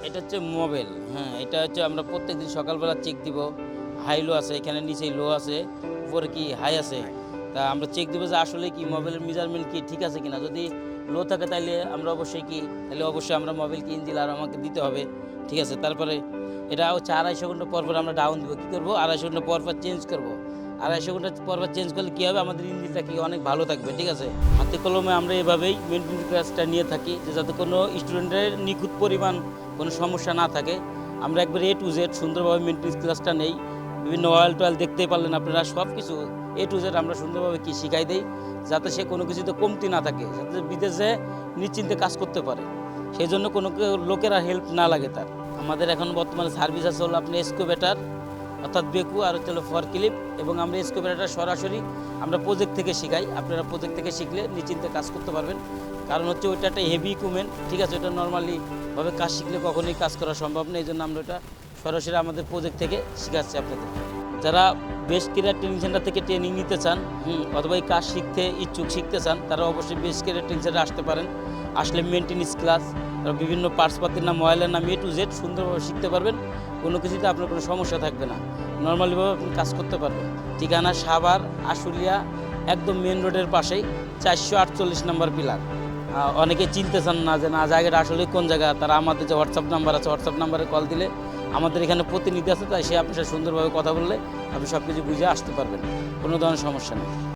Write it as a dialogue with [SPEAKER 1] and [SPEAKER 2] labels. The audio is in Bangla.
[SPEAKER 1] এটা হচ্ছে মোবাইল। হ্যাঁ, এটা হচ্ছে আমরা প্রত্যেকদিন সকালবেলা চেক দিব। হাই লো আছে, এখানে নিচেই লো আছে, উপরে কি হাই আছে। তা আমরা চেক দিব যে আসলে কি মোবাইলের মেজারমেন্ট কি ঠিক আছে কিনা। যদি লো থাকে তাইলে আমরা অবশ্যই তাহলে অবশ্যই আমরা মোবাইলকে ইঞ্জিন আর আমাকে দিতে হবে। ঠিক আছে? তারপরে এটা হচ্ছে 250 ঘন্টা পর আমরা ডাউন দিব। কী করবো? 250 ঘন্টা পর চেঞ্জ করবো। 250 ঘন্টা পর চেঞ্জ করলে কী হবে? আমাদের ইঞ্জিনটা কি অনেক ভালো থাকবে। ঠিক আছে? হাতে কলমে আমরা এভাবেই মেইনটেনেন্স ক্লাসটা নিয়ে থাকি যে যাতে কোনো স্টুডেন্টের নিখুঁত পরিমাণ কোনো সমস্যা না থাকে। আমরা একবারে A to Z সুন্দরভাবে মেইনটেনেন্স ক্লাসটা নেই। বিভিন্ন অয়েল টয়েল দেখতেই পারলেন আপনারা, সব কিছু A to Z আমরা সুন্দরভাবে শিখাই দেই যাতে সে কোনো কিছুতে কমতি না থাকে, যাতে বিদেশে নিশ্চিন্তে কাজ করতে পারে। সেই জন্য কোনো লোকেরা হেল্প না লাগে তার। আমাদের এখন বর্তমানে সার্ভিস আছে হলো আপনি এক্সকাভেটর অর্থাৎ বেকু আর হচ্ছে হলো ফর ক্লিপ, এবং আমরা এক্সকাভেটরটা সরাসরি আমরা প্রজেক্ট থেকে শিখাই। আপনারা প্রজেক্ট থেকে শিখলে নিশ্চিন্তে কাজ করতে পারবেন। কারণ হচ্ছে ওইটা একটা হেভি ইকুইপমেন্ট। ঠিক আছে? ওটা নর্মালিভাবে কাজ শিখলে কখনোই কাজ করা সম্ভব না। এই জন্য আমরা ওটা সরাসরি আমাদের প্রজেক্ট থেকে শিখাচ্ছি আপনাদের। যারা বেস্ট কেরিয়ার ট্রেনিং সেন্টার থেকে ট্রেনিং নিতে চান অথবা এই কাজ শিখতে ইচ্ছুক, শিখতে চান, তারা অবশ্যই বেস্ট কেরিয়ার ট্রেনিং সেন্টারে আসতে পারেন। আসলে মেইনটেনেন্স ক্লাস, বিভিন্ন পার্টসপাতির নাম, অয়েলের নাম A to Z সুন্দরভাবে শিখতে পারবেন। কোনো কিছুতে আপনার কোনো সমস্যা থাকবে না। নর্মালিভাবে আপনি কাজ করতে পারবেন। ঠিকানা সাভার আশুলিয়া, একদম মেন রোডের পাশেই 448 নম্বর পিলার। অনেকে চিনতে চান না যে না জায়গাটা আসলে কোন জায়গা, তারা আমাদের যে হোয়াটসঅ্যাপ নাম্বার আছে, হোয়াটসঅ্যাপ নাম্বারে কল দিলে আমাদের এখানে প্রতিনিধি আছে, তাই সে আপনার সাথে সুন্দরভাবে কথা বললে আপনি সব কিছু বুঝে আসতে পারবেন। কোনো ধরনের সমস্যা নেই।